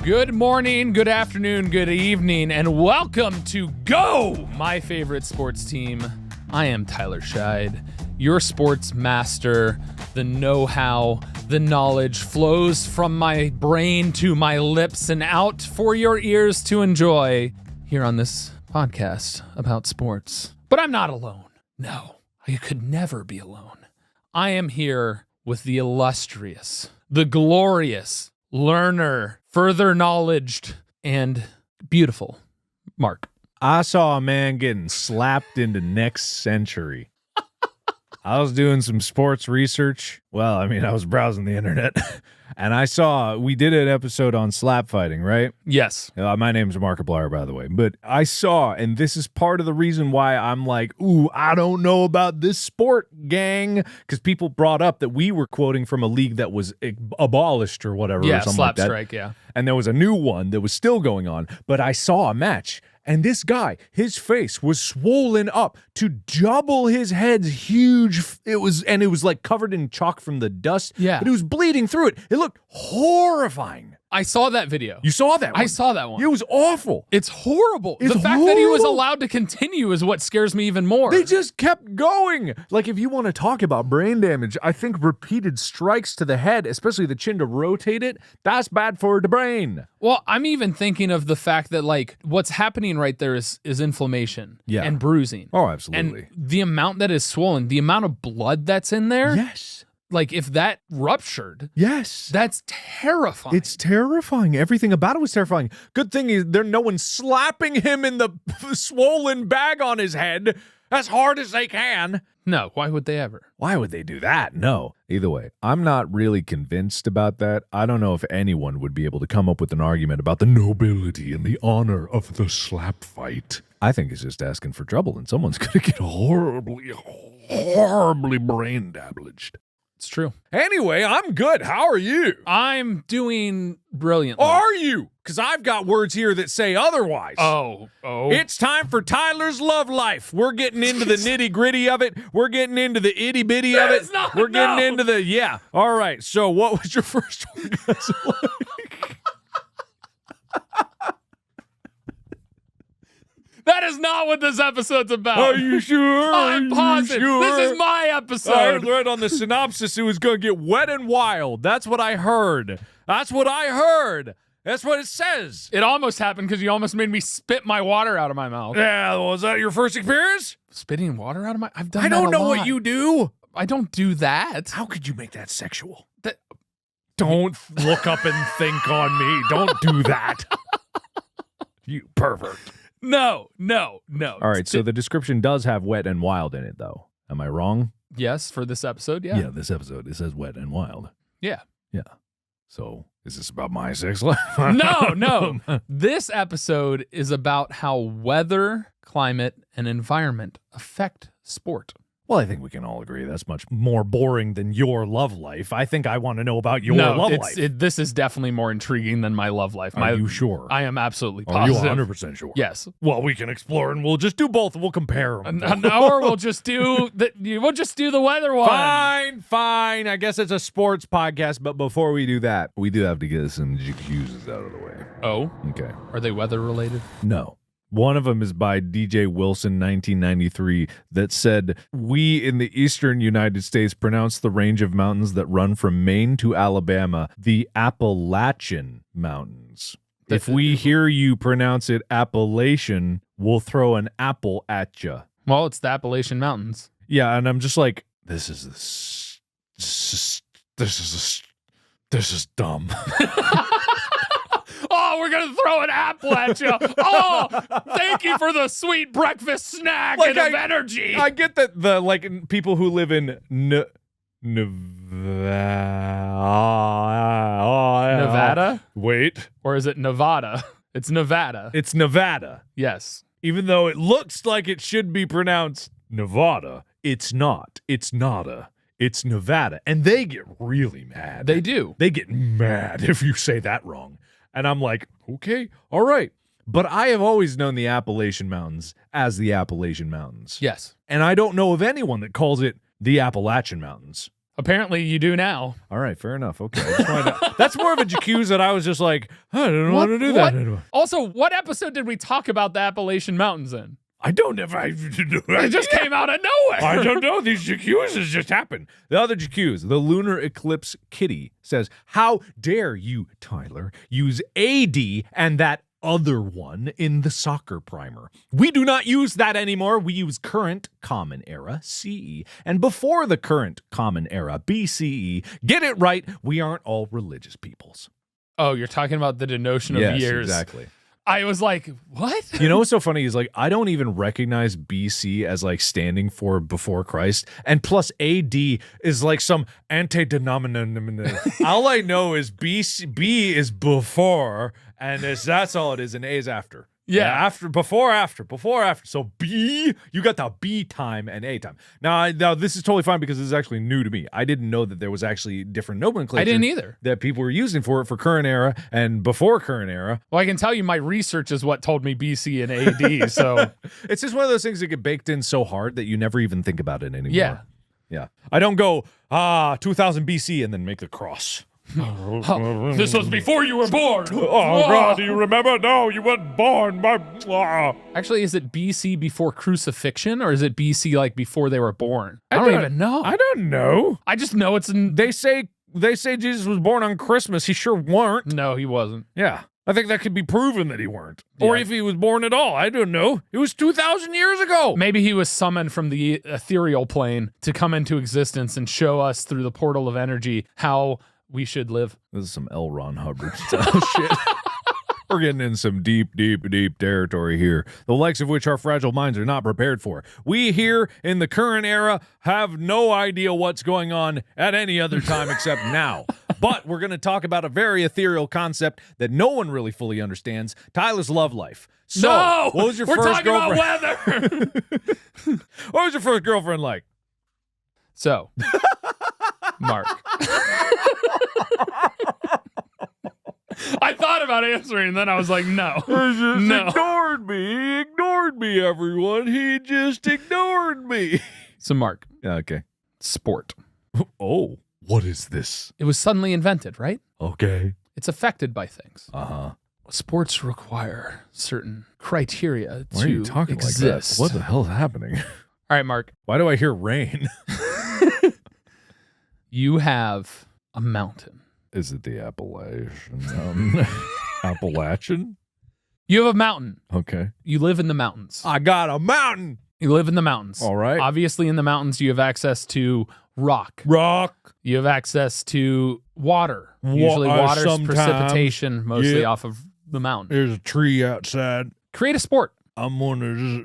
Good morning, good afternoon, good evening, and welcome to Go, my favorite sports team. I am Tyler Scheid, your sports master. The know-how, the knowledge flows from my brain to my lips and out for your ears to enjoy here on this podcast about sports. But I'm not alone. No, I could never be alone. I am here with the illustrious, the glorious, learner, further knowledged, and beautiful Mark. I saw a man getting slapped into next century. I was doing some sports research. Well, I mean, I was browsing the internet, and I saw, we did an episode on slap fighting, right? Yes. My name's Markiplier, by the way. But I saw, and this is part of the reason why I'm like, ooh, I don't know about this sport, gang. Because people brought up that we were quoting from a league that was abolished or whatever. Yeah, or something slap like that. strike, yeah. And there was a new one that was still going on. But I saw a match. And this guy, his face was swollen up to double his head's huge. It was like covered in chalk from the dust. Yeah. But he was bleeding through it. It looked horrifying. I saw that video. You saw that one? I saw that one. It was awful. It's horrible. It's the fact that he was horrible. allowed to continue is what scares me even more. They just kept going. Like, if you want to talk about brain damage, I think repeated strikes to the head, especially the chin to rotate it, that's bad for the brain. Well, I'm even thinking of the fact that, like, what's happening right there is inflammation and bruising. Oh, absolutely. And the amount that is swollen, the amount of blood that's in there. Yes. Like, if that ruptured, Yes. that's terrifying. It's terrifying. Everything about it was terrifying. Good thing is no one slapping him in the swollen bag on his head as hard as they can. No, why would they ever? Why would they do that? No. Either way, I'm not really convinced about that. I don't know if anyone would be able to come up with an argument about the nobility and the honor of the slap fight. I think it's just asking for trouble, and someone's going to get horribly brain damaged. It's true. Anyway, I'm good. How are you? I'm doing brilliantly. Are you? Because I've got words here that say otherwise. Oh. It's time for Tyler's Love Life. We're getting into the nitty gritty of it. We're getting into the itty bitty of it. We're getting into the, yeah. All right. So what was your first one? That is not what this episode's about. Are you sure? I'm positive. Sure? This is my I episode. read on the synopsis it was going to get wet and wild. That's what I heard. That's what it says. It almost happened because you almost made me spit my water out of my mouth. Yeah, was that your first experience? Spitting water out of my... I've done I that don't a know lot. what you do. I don't do that. How could you make that sexual? That- Don't look up and think on me. Don't do that. You pervert. No. All right, so the description does have wet and wild in it, though. Am I wrong? Yes, for this episode, yeah. Yeah, this episode, it says wet and wild. Yeah. Yeah. So, is this about my sex life? No. This episode is about how weather, climate, and environment affect sport. Well, I think we can all agree that's much more boring than your love life. I think I want to know about your love life. This is definitely more intriguing than my love life. Are you sure? I am absolutely Are you positive. 100% sure? Yes. Well, we can explore and we'll just do both and we'll compare them. Or we'll just do the weather one. Fine. I guess it's a sports podcast, but before we do that, we do have to get some excuses out of the way. Oh? Okay. Are they weather related? No. One of them is by DJ Wilson, 1993, that said, "We in the eastern United States pronounce the range of mountains that run from Maine to Alabama the Appalachian Mountains. If we hear you pronounce it Appalachian, we'll throw an apple at you." Well, it's the Appalachian Mountains. Yeah, and I'm just like, this is dumb. Oh, we're going to throw an apple at you. Oh, thank you for the sweet breakfast snack and of energy. I get that the people who live in Nevada? Wait. Or is it Nevada? It's Nevada. It's Nevada. Yes. Even though it looks like it should be pronounced Nevada, it's not. It's nada. It's Nevada. And they get really mad. They do. They get mad if you say that wrong. And I'm like, okay, all right. But I have always known the Appalachian Mountains as the Appalachian Mountains. Yes. And I don't know of anyone that calls it the Appalachian Mountains. Apparently you do now. All right, fair enough. Okay. That's more of a jacuzzi that I was just like, I don't want to do that anymore. Also, what episode did we talk about the Appalachian Mountains in? I don't know. It just came out of nowhere. I don't know. These jacuzzis just happened. The other jacuzzi, the Lunar Eclipse Kitty, says, how dare you, Tyler, use AD and that other one in the soccer primer. We do not use that anymore. We use current common era, CE, and before the current common era, BCE. Get it right. We aren't all religious peoples. Oh, you're talking about the denotion of yes, years. Exactly. I was like, what? You know what's so funny is like I don't even recognize BC as like standing for before Christ, and plus AD is like some anti-denominator. All I know is B is before, and that's all it is, and A is after. Yeah, before, after. So B, you got the B time and A time. Now this is totally fine because this is actually new to me. I didn't know that there was actually different nomenclature. I didn't either. That people were using for it for current era and before current era. Well, I can tell you my research is what told me BC and AD, so. It's just one of those things that get baked in so hard that you never even think about it anymore. Yeah. Yeah. I don't go, 2000 BC and then make the cross. This was before you were born. Oh, God, do you remember? No, you weren't born. Actually, is it BC before crucifixion, or is it BC like before they were born? I don't even know. I don't know. I just know it's in... They say Jesus was born on Christmas. He sure weren't. No, he wasn't. Yeah. I think that could be proven that he weren't. Or if he was born at all. I don't know. It was 2,000 years ago. Maybe he was summoned from the ethereal plane to come into existence and show us through the portal of energy how we should live. This is some L. Ron Hubbard style shit. We're getting in some deep territory here, the likes of which our fragile minds are not prepared for. We here in the current era have no idea what's going on at any other time except now. But we're going to talk about a very ethereal concept that no one really fully understands, Tyler's love life. So, no! What was your We're first talking girlfriend? about weather! What was your first girlfriend like? So, Mark. I thought about answering, and then I was like, no. Ignored me. He ignored me, everyone. He just ignored me. So, Mark. Yeah, okay. Sport. Oh, what is this? It was suddenly invented, right? Okay. It's affected by things. Uh-huh. Sports require certain criteria Why are you talking exist. like that? What the hell is happening? All right, Mark. Why do I hear rain? You have a mountain. Is it the Appalachian? Appalachian? You have a mountain. Okay. You live in the mountains. I got a mountain. You live in the mountains. All right. Obviously, in the mountains, you have access to rock. You have access to water. Usually water's sometimes. precipitation, mostly off of the mountain. There's a tree outside. Create a sport. I'm gonna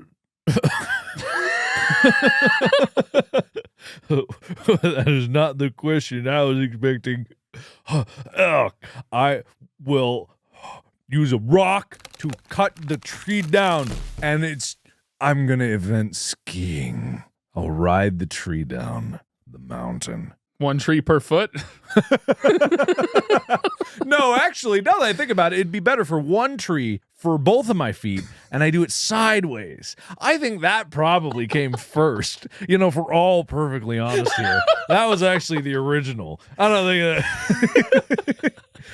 That is not the question I was expecting. I will use a rock to cut the tree down, and I'm gonna invent skiing. I'll ride the tree down the mountain. One tree per foot? No, actually, now that I think about it, it'd be better for one tree for both of my feet, and I do it sideways. I think that probably came first. You know, if we're all perfectly honest here, that was actually the original. I don't think that...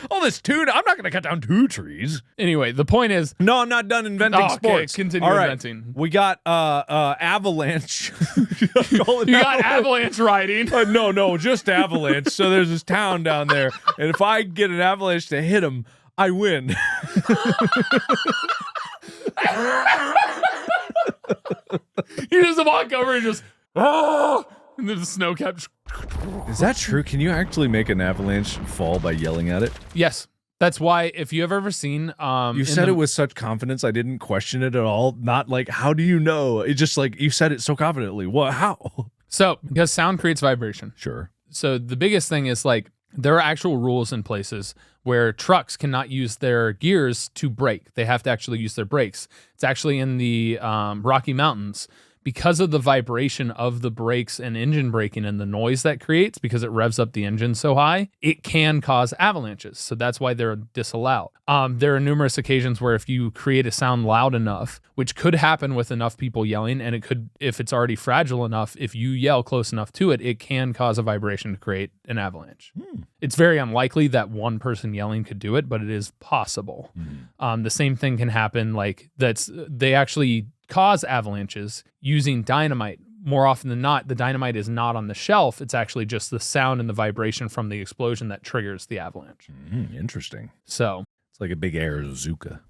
All this I'm not going to got down 2 trees. Anyway, the point is... No, I'm not done inventing sports. Continue all right. inventing. We got avalanche. You got avalanche riding. No, just avalanche. So there's this town down there, and if I get an avalanche to hit them, I win. You just walk over and just... Oh! And then the snow kept... Is that true? Can you actually make an avalanche fall by yelling at it? Yes. That's why, if you have ever seen... you said it with such confidence, I didn't question it at all. Not like, how do you know? It's just like, you said it so confidently. What? How? So, because sound creates vibration. Sure. So the biggest thing is like, there are actual rules in places where trucks cannot use their gears to brake. They have to actually use their brakes. It's actually in the Rocky Mountains because of the vibration of the brakes and engine braking and the noise that creates, because it revs up the engine so high, it can cause avalanches. So that's why they're disallowed. There are numerous occasions where if you create a sound loud enough, which could happen with enough people yelling, and it could, if it's already fragile enough, if you yell close enough to it, it can cause a vibration to create an avalanche. It's very unlikely that one person yelling could do it, but it is possible. The same thing can happen, like they actually cause avalanches using dynamite. More often than not, the dynamite is not on the shelf. It's actually just the sound and the vibration from the explosion that triggers the avalanche. Interesting. So it's like a big air bazooka.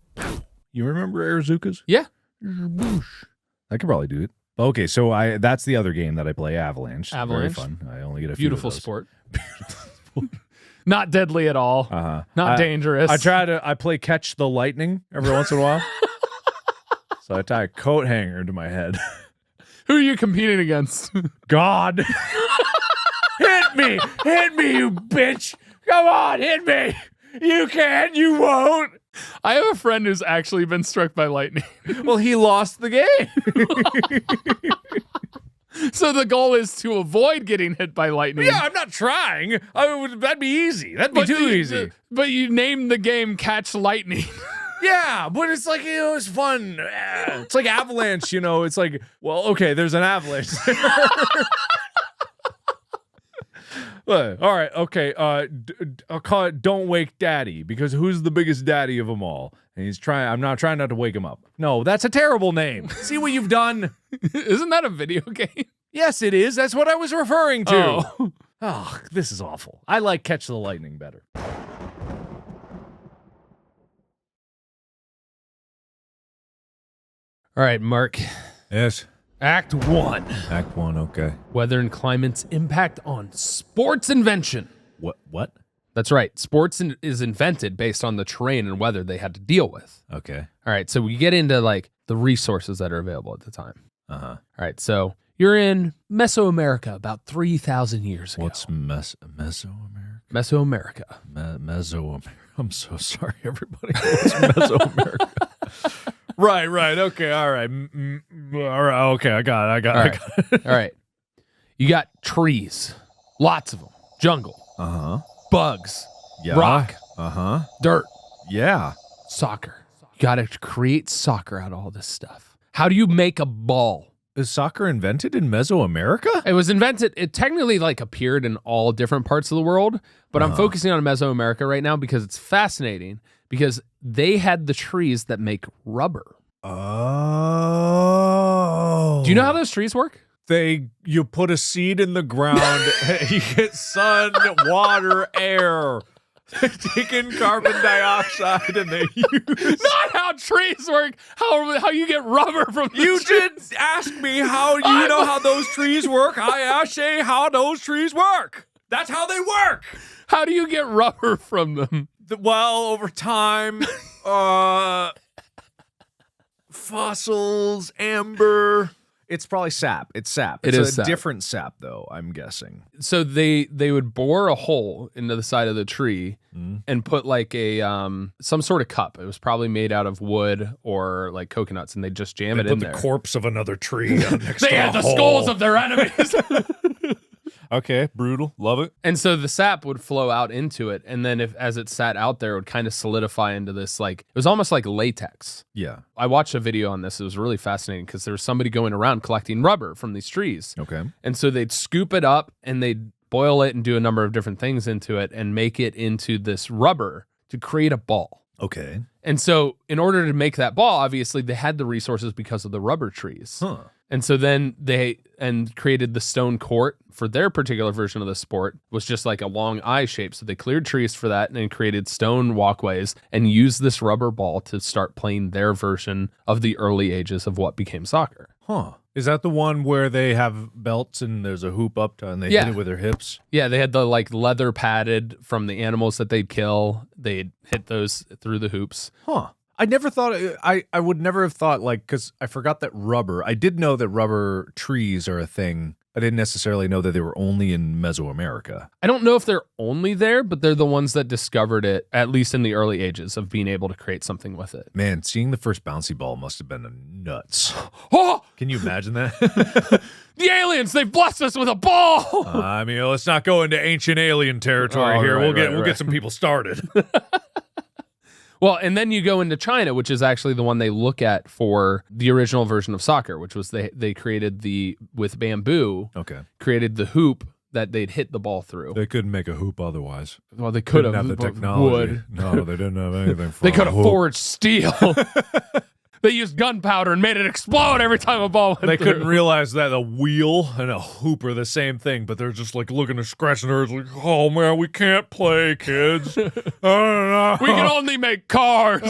You remember air bazookas? Yeah. I could probably do it. Okay, so that's the other game that I play, Avalanche. Avalanche. Very fun. I only get a few Beautiful of those. Sport. Not deadly at all. Not dangerous. I play catch the lightning every once in a while. So I tie a coat hanger to my head. Who are you competing against? God. Hit me, you bitch. Come on, hit me. You can, you won't. I have a friend who's actually been struck by lightning. Well, he lost the game. So the goal is to avoid getting hit by lightning. Yeah, I'm not trying. That'd be easy. That'd be too easy. But you named the game Catch Lightning. Yeah, but it's like, it's fun. It's like Avalanche, It's like, well, okay, there's an avalanche. All right, okay. I'll call it Don't Wake Daddy, because who's the biggest daddy of them all? And I'm not trying not to wake him up. No, that's a terrible name. See what you've done? Isn't that a video game? Yes, it is. That's what I was referring to. Oh, This is awful. I like Catch the Lightning better. All right, Mark. Yes. Act 1. Act 1, okay. Weather and climate's impact on sports invention. What? That's right. Sports is invented based on the terrain and weather they had to deal with. Okay. All right, so we get into like the resources that are available at the time. All right, so you're in Mesoamerica about 3,000 years ago. What's Mesoamerica? Mesoamerica. Mesoamerica. I'm so sorry, everybody. What's Mesoamerica? Right. Okay. All right. All right. Okay. I got it. All right. You got trees, lots of them. Jungle. Bugs. Yeah. Rock. Dirt. Yeah. Soccer. You got to create soccer out of all this stuff. How do you make a ball? Is soccer invented in Mesoamerica? It was invented. It technically appeared in all different parts of the world, but I'm focusing on Mesoamerica right now because it's fascinating. Because they had the trees that make rubber. Oh. Do you know how those trees work? You put a seed in the ground, you get sun, water, air. They take in carbon dioxide and they use... Not how trees work. How you get rubber from the You trees. did ask me how you know how those trees work. I asked you how those trees work. That's how they work. How do you get rubber from them? Well, over time, fossils, amber. It's probably sap. It's sap. It's a different sap, though, I'm guessing. So they would bore a hole into the side of the tree and put like a some sort of cup. It was probably made out of wood or like coconuts, and they just jam it in there. Put the corpse of another tree next They had the skulls of their enemies. Okay, brutal. Love it. And so the sap would flow out into it, and then as it sat out there, it would kind of solidify into this, like, it was almost like latex. Yeah. I watched a video on this. It was really fascinating because there was somebody going around collecting rubber from these trees. Okay. And so they'd scoop it up and they'd boil it and do a number of different things into it and make it into this rubber to create a ball. Okay. And so in order to make that ball, obviously they had the resources because of the rubber trees. Huh. And so then they created the stone court for their particular version of the sport, was just like a long I shape. So they cleared trees for that and then created stone walkways and used this rubber ball to start playing their version of the early ages of what became soccer. Huh. Is that the one where they have belts and there's a hoop up to, and they hit it with their hips? Yeah, they had the like leather padded from the animals that they'd kill. They'd hit those through the hoops. Huh. I never thought, I would never have thought, like, because I forgot that rubber, I did know that rubber trees are a thing I didn't necessarily know that they were only in Mesoamerica. I don't know if they're only there, but they're the ones that discovered it, at least in the early ages, of being able to create something with it. Man, seeing the first bouncy ball must have been nuts. Oh! Can you imagine that? The aliens, they've blessed us with a ball! I mean, let's not go into ancient alien territory here. Right, We'll get some people started. Well, and then you go into China, which is actually the one they look at for the original version of soccer, which was they created with bamboo, created the hoop that they'd hit the ball through. They couldn't make a hoop otherwise. Well, they could have the technology. Wood. No, they didn't have anything. They could have forged steel. They used gunpowder and made it explode every time a ball went through. They couldn't realize that a wheel and a hoop are the same thing, but they're just like looking to scratch their ears like, oh man, we can't play, kids. I don't know. We can only make cars.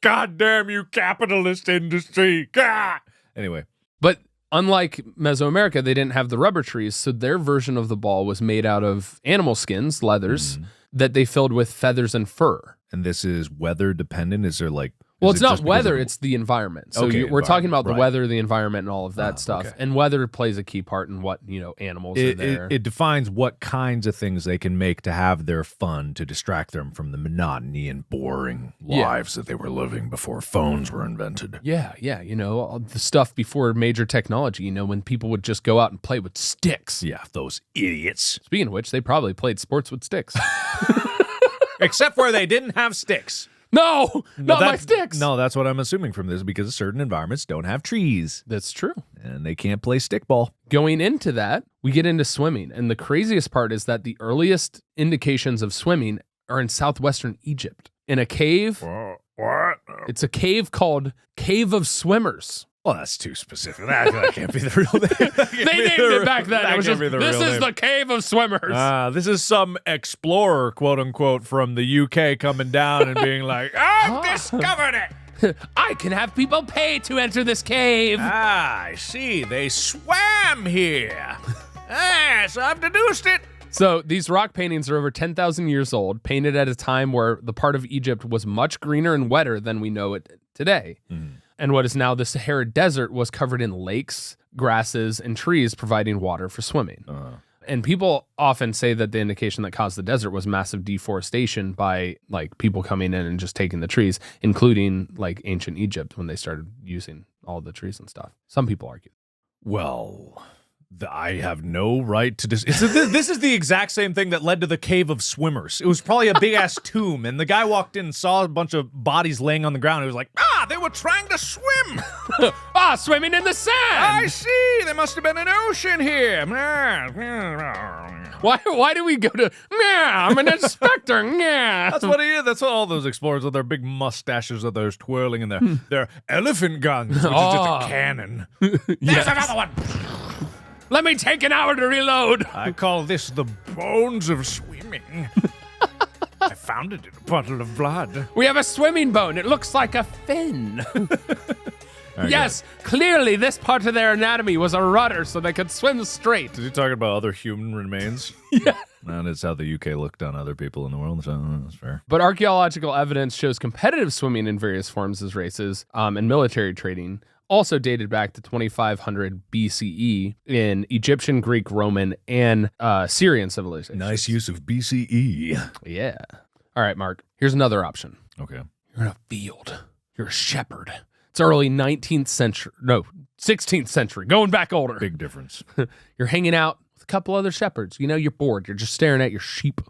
God damn you, capitalist industry. God. Anyway. But unlike Mesoamerica, they didn't have the rubber trees, so their version of the ball was made out of animal skins, leathers, that they filled with feathers and fur. And this is weather dependent? Is there like... Well, it's not weather, it's the environment. So we're talking about the right. weather, the environment, and all of that stuff. Okay. And weather plays a key part in what, animals are there. It defines what kinds of things they can make to have their fun, to distract them from the monotony and boring lives that they were living before phones were invented. Yeah, all the stuff before major technology, when people would just go out and play with sticks. Yeah, those idiots. Speaking of which, they probably played sports with sticks. Except where they didn't have sticks. No, not my sticks. No, that's what I'm assuming from this, because certain environments don't have trees. That's true. And they can't play stickball. Going into that, we get into swimming. And the craziest part is that the earliest indications of swimming are in southwestern Egypt. In a cave. What? It's a cave called Cave of Swimmers. Well, that's too specific. That can't be the real name. They named it back then. It was just, this is the Cave of Swimmers. This is some explorer, quote unquote, from the UK coming down and being like, I've discovered it. I can have people pay to enter this cave. I see. They swam here. So I've deduced it. So these rock paintings are over 10,000 years old, painted at a time where the part of Egypt was much greener and wetter than we know it today. And what is now the Sahara Desert was covered in lakes, grasses, and trees providing water for swimming. And people often say that the indication that caused the desert was massive deforestation by people coming in and just taking the trees, including ancient Egypt when they started using all the trees and stuff. Some people argue. Well, I have no right to this is the exact same thing that led to the Cave of Swimmers. It was probably a big-ass tomb, and the guy walked in and saw a bunch of bodies laying on the ground. He was like, they were trying to swim. Swimming in the sand. I see. There must have been an ocean here. Why do we go to, I'm an inspector, That's what he is. That's what all those explorers with their big mustaches that they're twirling and their elephant guns, which is just a cannon. There's another one. Let me take an hour to reload. I call this the bones of swimming. I found it in a puddle of blood. We have a swimming bone. It looks like a fin. Yes, clearly this part of their anatomy was a rudder so they could swim straight. Is he talking about other human remains? Yeah. That is how the UK looked on other people in the world, so that's fair. But archaeological evidence shows competitive swimming in various forms as races and military training also dated back to 2500 BCE in Egyptian, Greek, Roman, and Syrian civilizations. Nice use of BCE. Yeah. All right, Mark, here's another option. Okay. You're in a field. You're a shepherd. It's early 19th century. No, 16th century. Going back older. Big difference. You're hanging out with a couple other shepherds. You're bored. You're just staring at your sheep.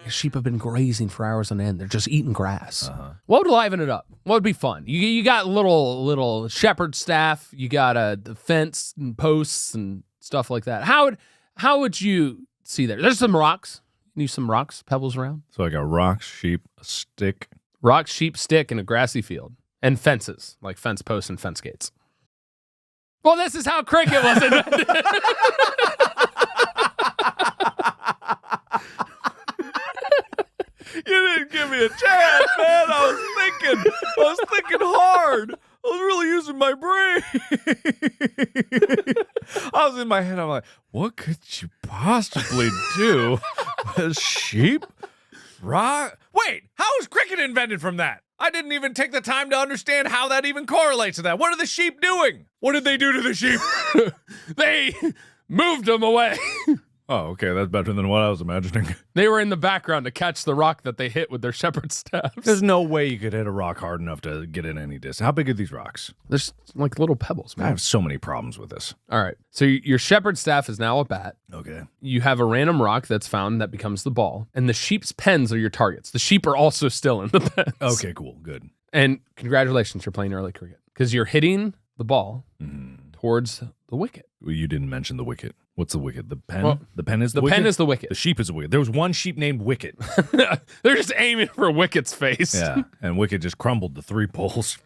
Your sheep have been grazing for hours on end. They're just eating grass. What would liven it up? What would be fun? You got little shepherd staff. You got the fence and posts and stuff like that. How would you see there? There's some rocks. You need some rocks, pebbles around. So I got rocks, sheep, a stick. Rock, sheep, stick, and a grassy field. And fences, like fence posts and fence gates. Well, this is how cricket was invented. You didn't give me a chance, man. I was thinking hard. I was really using my brain. I was in my head. I'm like, what could you possibly do? A sheep? Rock? Wait, how was cricket invented from that? I didn't even take the time to understand how that even correlates to that. What are the sheep doing? What did they do to the sheep? They moved them away. Oh, okay. That's better than what I was imagining. They were in the background to catch the rock that they hit with their shepherd's staffs. There's no way you could hit a rock hard enough to get in any distance. How big are these rocks? There's like little pebbles, I man. have so many problems with this. All right. So your shepherd's staff is now a bat. Okay. You have a random rock that's found that becomes the ball. And the sheep's pens are your targets. The sheep are also still in the pens. Okay, cool. Good. And congratulations, you're playing early cricket. Because you're hitting the ball towards the wicket. Well, you didn't mention the wicket. What's the wicket? The pen? Well, the pen is the The wicket? pen is the wicket. The sheep is a wicket. There was one sheep named Wicket. They're just aiming for Wicket's face. Yeah. And Wicket just crumbled to 3 poles.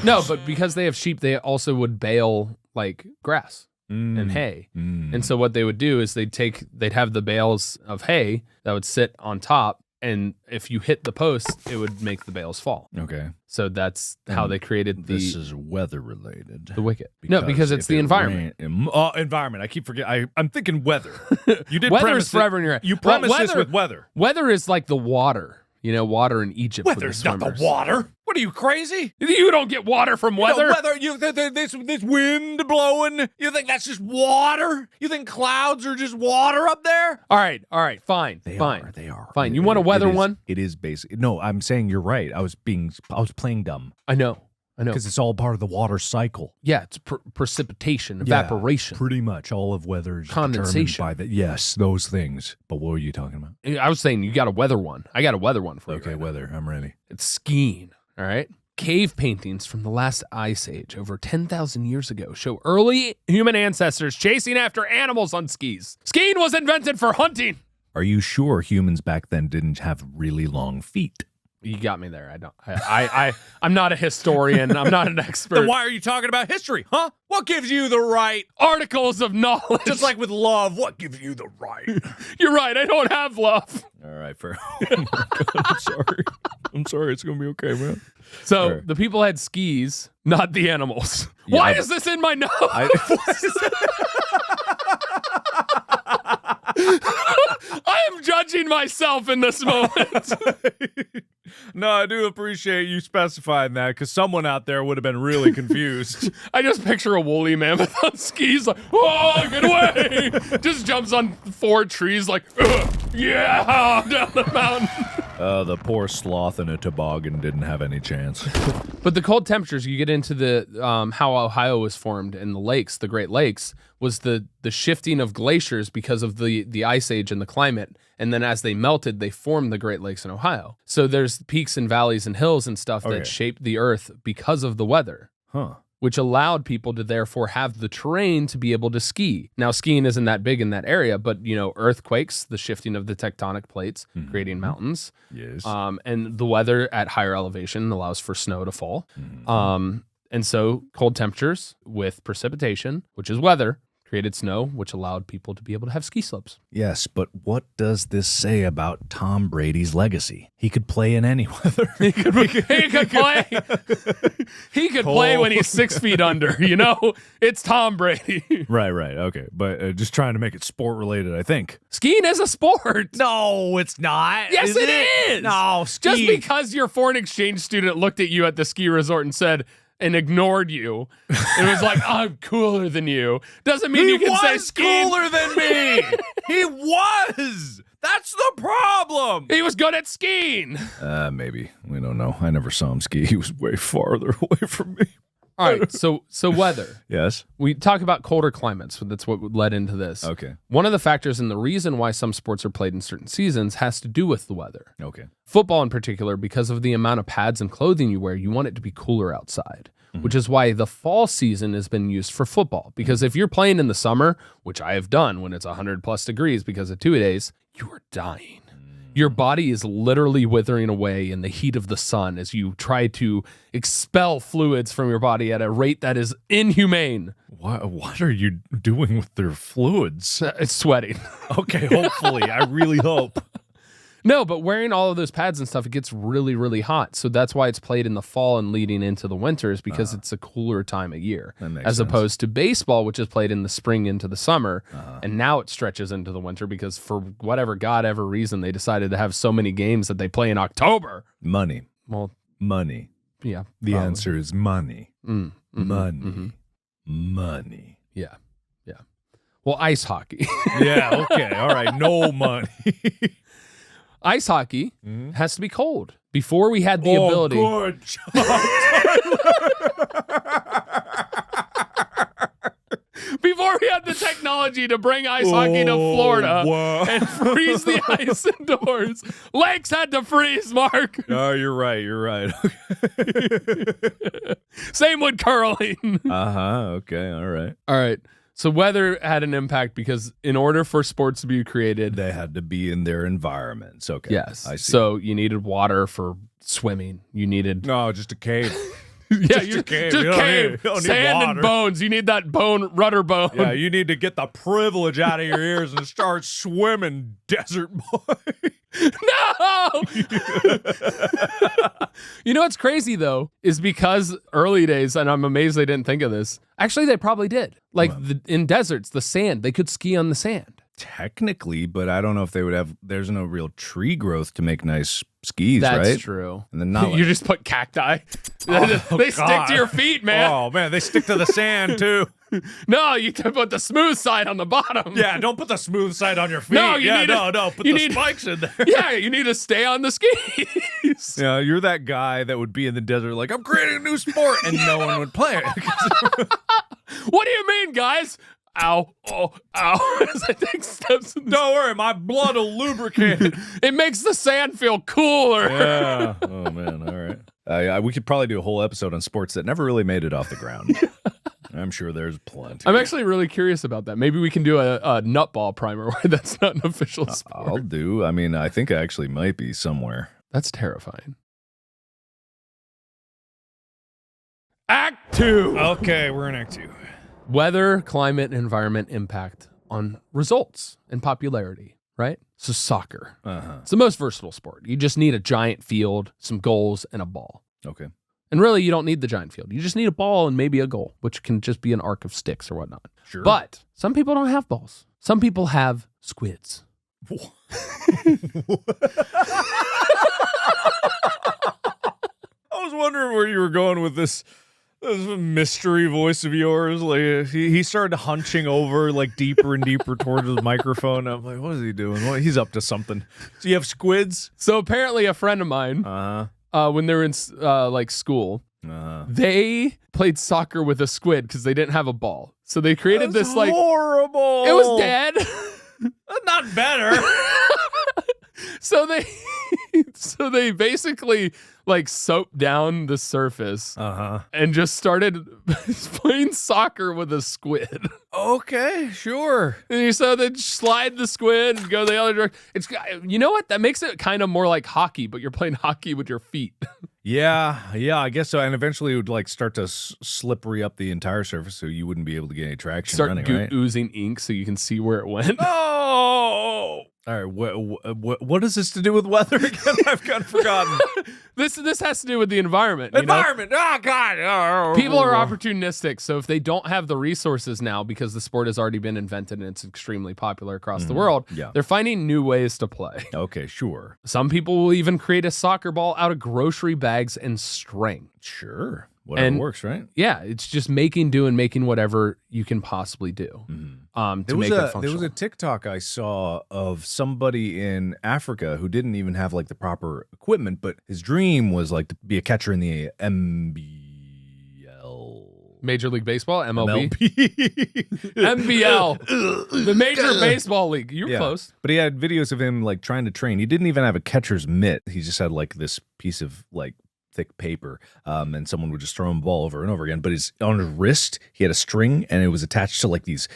No, but because they have sheep, they also would bale like grass and hay. And so what they would do is they'd have the bales of hay that would sit on top. And if you hit the post, it would make the bales fall. Okay. So that's how they created This is weather related. the wicket. No, because it's if the it environment. Environment. I keep forgetting. I'm thinking weather. You did Weather premise is forever in your head. You Well, premise this with weather. Weather is like the water. You know, water in Egypt. for the Weather's not the swimmers. water. What are you, crazy? You don't get water from weather. This wind blowing. You think that's just water? You think clouds are just water up there? All right, fine, They fine. are. Fine. You want a weather one? It is basic. No, I'm saying you're right. I was playing dumb I know. because it's all part of the water cycle. Yeah, it's precipitation, evaporation. Pretty much all of weather is Condensation. determined by yes, those things. But what were you talking about? I was saying you got a weather one. I got a weather one for you. Okay, right now. weather. I'm ready. It's skiing. All right. Cave paintings from the last ice age over 10,000 years ago show early human ancestors chasing after animals on skis. Skiing was invented for hunting. Are you sure humans back then didn't have really long feet? You got me there. I'm not a historian. I'm not an expert. Then why are you talking about history, huh? What gives you the right? Articles of knowledge. Just like with love, what gives you the right? You're right. I don't have love. All right, fair. Oh my God, I'm sorry. I'm sorry. It's gonna be okay, man. So Right. the people had skis, not the animals. Yeah, Why is this in my notes? I am judging myself in this moment. No, I do appreciate you specifying that because someone out there would have been really confused. I just picture a woolly mammoth on skis, like, oh, get away! Just jumps on 4 trees, like, yeah, down the mountain. The poor sloth in a toboggan didn't have any chance. But the cold temperatures, you get into the how Ohio was formed and the lakes, the Great Lakes, was the shifting of glaciers because of the ice age and the climate. And then as they melted, they formed the Great Lakes in Ohio. So there's peaks and valleys and hills and stuff Okay. that shaped the earth because of the weather, Huh. which allowed people to therefore have the terrain to be able to ski. Now, skiing isn't that big in that area, but, you know, earthquakes, the shifting of the tectonic plates, creating mountains, Yes. and the weather at higher elevation allows for snow to fall. And so cold temperatures with precipitation, which is weather, created snow, which allowed people to be able to have ski slopes. Yes, but what does this say about Tom Brady's legacy? He could play in any weather. He could play. He could play when he's 6 feet under. You know, it's Tom Brady. Right. Okay. But just trying to make it sport related, I think. Skiing is a sport. No, it's not. Yes, it is. No, ski. Just because your foreign exchange student looked at you at the ski resort and said, and ignored you, and was like, I'm cooler than you, doesn't mean you can say skiing. cooler than me. He was. That's the problem. He was good at skiing. Maybe. We don't know. I never saw him ski. He was way farther away from me. All right, so weather. Yes. We talk about colder climates. So that's what led into this. Okay. One of the factors and the reason why some sports are played in certain seasons has to do with the weather. Okay. Football in particular, because of the amount of pads and clothing you wear, you want it to be cooler outside, which is why the fall season has been used for football. Because if you're playing in the summer, which I have done when it's 100 plus degrees because of 2 days, you are dying. Your body is literally withering away in the heat of the sun as you try to expel fluids from your body at a rate that is inhumane. What are you doing with their fluids? It's sweating. Okay, hopefully. I really hope. No, but wearing all of those pads and stuff, it gets really, really hot. So that's why it's played in the fall and leading into the winters, because it's a cooler time of year. That makes as sense. opposed to baseball, which is played in the spring into the summer. And now it stretches into the winter because for whatever God ever reason, they decided to have so many games that they play in October. Money. Well, Money. yeah. The probably. answer is money. Money. Money. Money. Yeah. Well, ice hockey. Yeah, okay, all right, no money. Ice hockey has to be cold. Before we had the ability. Good job. Before we had the technology to bring ice hockey to Florida and freeze the ice indoors, lakes had to freeze, Mark. Oh, you're right. Same with curling. Okay, all right. All right. So weather had an impact because in order for sports to be created, They had to be in their environments. Okay. yes. I see. So you needed water for swimming. You needed No, just a cave. yeah, just a cave. just You don't cave, need- you don't need sand water. and bones. You need that rudder bone. Yeah, you need to get the privilege out of your ears and start swimming, desert boy. No! You know what's crazy, though, is because early days, and I'm amazed they didn't think of this, actually, they probably did. Like in deserts, the sand, they could ski on the sand. Technically, but I don't know if they would have. There's no real tree growth to make nice skis, right? That's true. And then not You just put cacti. They stick to your feet, man. Oh man, they stick to the sand too. No, you put the smooth side on the bottom. Yeah, don't put the smooth side on your feet. No, you need put the spikes in there. Yeah, you need to stay on the skis. Yeah, you're that guy that would be in the desert like, I'm creating a new sport, and no one would play it. What do you mean, guys? Ow, oh, ow. As I take steps. Don't worry, my blood will lubricate it. It makes the sand feel cooler. Yeah. Oh man. All right. We could probably do a whole episode on sports that never really made it off the ground. I'm sure there's plenty. I'm actually really curious about that. Maybe we can do a nutball primer where that's not an official sport. I'll do. I mean, I think I actually might be somewhere. That's terrifying. Act 2. Okay, we're in Act 2. Weather, climate, and environment impact on results and popularity, right? So soccer. It's the most versatile sport. You just need a giant field, some goals, and a ball. Okay. And really, you don't need the giant field. You just need a ball and maybe a goal, which can just be an arc of sticks or whatnot. Sure. But some people don't have balls. Some people have squids. I was wondering where you were going with this mystery voice of yours. Like he started hunching over like deeper and deeper towards the microphone. I'm like, what is he doing? He's up to something. So you have squids? So apparently a friend of mine, when they were in like school, they played soccer with a squid because they didn't have a ball. So they created this like horrible. It was dead. Not better. So they basically like soaped down the surface and just started playing soccer with a squid. Okay, sure. And so they'd slide the squid and go the other direction. You know what? That makes it kind of more like hockey, but you're playing hockey with your feet. Yeah, I guess so. And eventually it would like start to slippery up the entire surface so you wouldn't be able to get any traction Start running, right? oozing ink so you can see where it went. Oh! All right, what is this to do with weather again? I've kind of forgotten. This has to do with the environment. Environment! Oh, God! Oh. People are opportunistic, so if they don't have the resources now because the sport has already been invented and it's extremely popular across the world, they're finding new ways to play. Okay, sure. Some people will even create a soccer ball out of grocery bags and string. Sure. Whatever works, right? Yeah, it's just making whatever you can possibly do to make it functional. There was a TikTok I saw of somebody in Africa who didn't even have like the proper equipment, but his dream was like to be a catcher in the Major League Baseball, MLB. MLB. MBL. The Major Baseball League. You're close. But he had videos of him like trying to train. He didn't even have a catcher's mitt. He just had like this piece of like thick paper, and someone would just throw him a ball over and over again. But on his wrist, he had a string, and it was attached to like these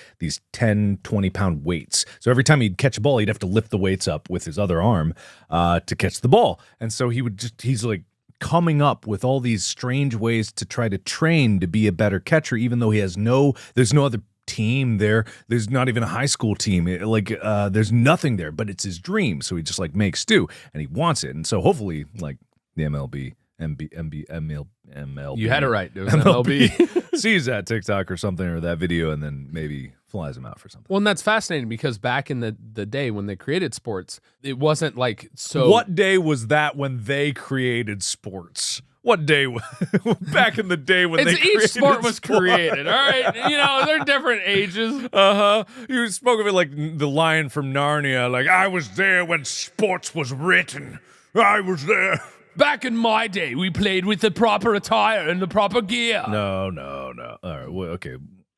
10, 20-pound weights. So every time he'd catch a ball, he'd have to lift the weights up with his other arm to catch the ball. And so he's like coming up with all these strange ways to try to train to be a better catcher, even though there's no other team there. There's not even a high school team. There's nothing there, but it's his dream. So he just like makes do, and he wants it. And so hopefully, like the MLB. You had it right. It was MLB. Sees that TikTok or something or that video and then maybe flies him out for something. Well, and that's fascinating because back in the day when they created sports, it wasn't like so. What day was that when they created sports? What day? Back in the day when each sport was created. All right, they're different ages. You spoke of it like the lion from Narnia. Like, I was there when sports was written. I was there. Back in my day, we played with the proper attire and the proper gear. No. All right, well, okay.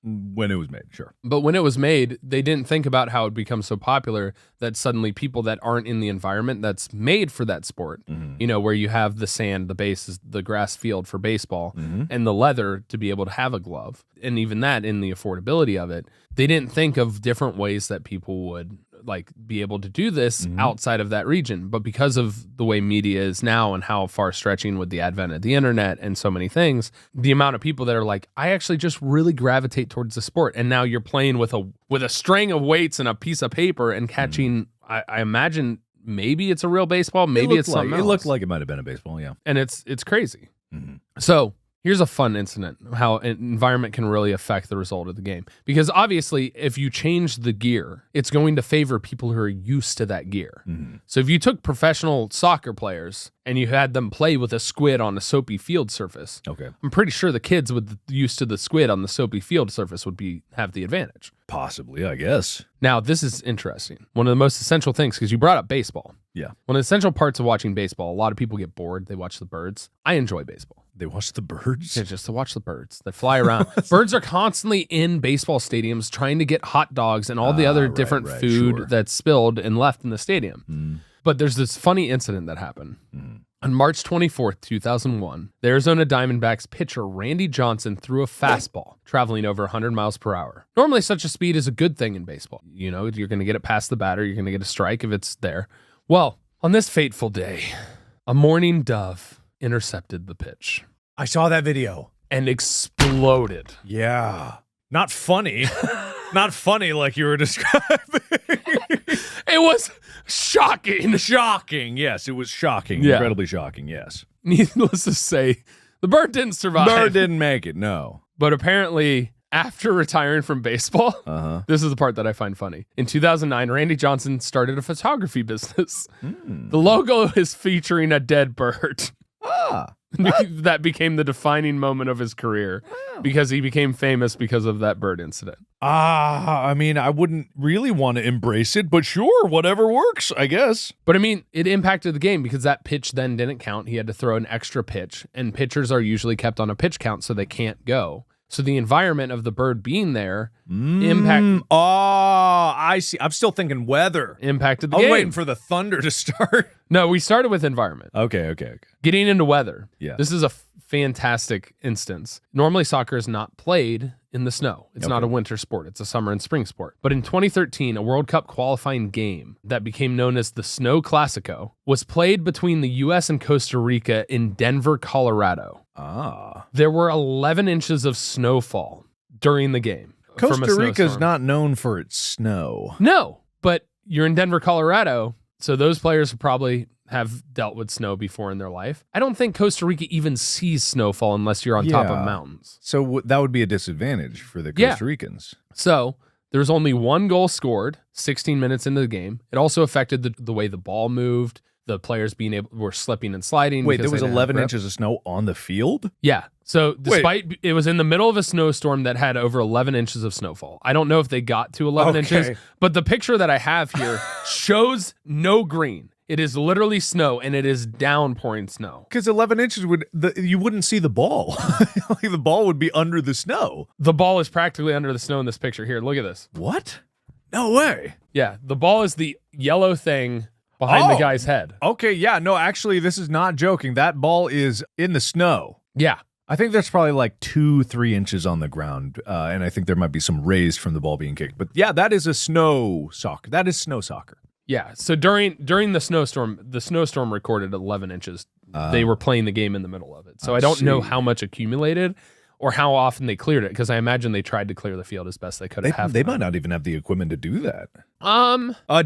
When it was made, sure. But when it was made, they didn't think about how it become so popular that suddenly people that aren't in the environment that's made for that sport, where you have the sand, the bases, the grass field for baseball, and the leather to be able to have a glove, and even that in the affordability of it, they didn't think of different ways that people would be able to do this outside of that region. But because of the way media is now and how far stretching with the advent of the internet and so many things, the amount of people that are like, I actually just really gravitate towards the sport. And now you're playing with a string of weights and a piece of paper and catching, I imagine maybe it's a real baseball, maybe it's something else. It looked like it might have been a baseball, yeah. And it's crazy. So here's a fun incident, how an environment can really affect the result of the game. Because obviously, if you change the gear, it's going to favor people who are used to that gear. So if you took professional soccer players and you had them play with a squid on a soapy field surface, I'm pretty sure the kids used to the squid on the soapy field surface would have the advantage. Possibly, I guess. Now, this is interesting. One of the most essential things, because you brought up baseball. Yeah. One of the essential parts of watching baseball, a lot of people get bored. They watch the birds. I enjoy baseball. They watch the birds? Yeah, just to watch the birds that fly around. Birds are constantly in baseball stadiums trying to get hot dogs and all the other different food that's spilled and left in the stadium. But there's this funny incident that happened. On March 24th, 2001, the Arizona Diamondbacks pitcher Randy Johnson threw a fastball traveling over 100 miles per hour. Normally, such a speed is a good thing in baseball. You're going to get it past the batter. You're going to get a strike if it's there. Well, on this fateful day, a mourning dove intercepted the pitch. I saw that video. And exploded. Yeah. Not funny. Not funny like you were describing. It was shocking. Shocking. Yes, it was shocking. Yeah. Incredibly shocking, yes. Needless to say, the bird didn't survive. Bird didn't make it, no. But apparently, after retiring from baseball, this is the part that I find funny. In 2009, Randy Johnson started a photography business. The logo is featuring a dead bird. That became the defining moment of his career because he became famous because of that bird incident. I mean, I wouldn't really want to embrace it, but sure, whatever works, I guess. But I mean, it impacted the game because that pitch then didn't count. He had to throw an extra pitch, and pitchers are usually kept on a pitch count so they can't go. So the environment of the bird being there impacted. Oh, I see. I'm still thinking weather. Impacted the game. I'm waiting for the thunder to start. No, we started with environment. Okay. Getting into weather. Yeah. This is a fantastic instance. Normally, soccer is not played in the snow. It's not a winter sport. It's a summer and spring sport. But in 2013, a World Cup qualifying game that became known as the Snow Classico was played between the U.S. and Costa Rica in Denver, Colorado. There were 11 inches of snowfall during the game. Costa Rica's not known for its snow. No, but you're in Denver, Colorado, so those players probably have dealt with snow before in their life. I don't think Costa Rica even sees snowfall unless you're on top of mountains. So that would be a disadvantage for the Costa Ricans. So there was only one goal scored 16 minutes into the game. It also affected the way the ball moved. The players were slipping and sliding. Wait, there was 11 inches of snow on the field? Yeah. So despite it was in the middle of a snowstorm that had over 11 inches of snowfall. I don't know if they got to 11 inches, but the picture that I have here shows no green. It is literally snow, and it is downpouring snow. Because 11 inches you wouldn't see the ball. Like the ball would be under the snow. The ball is practically under the snow in this picture. Here, look at this. What? No way. Yeah, the ball is the yellow thing behind the guy's head. Okay, yeah, no, actually, this is not joking. That ball is in the snow. Yeah. I think there's probably like 2-3 inches on the ground, and I think there might be some raised from the ball being kicked. But yeah, that is a snow soccer. That is snow soccer. Yeah, so during the snowstorm recorded 11 inches. They were playing the game in the middle of it. So I don't know how much accumulated or how often they cleared it, because I imagine they tried to clear the field as best they could have. They might not even have the equipment to do that.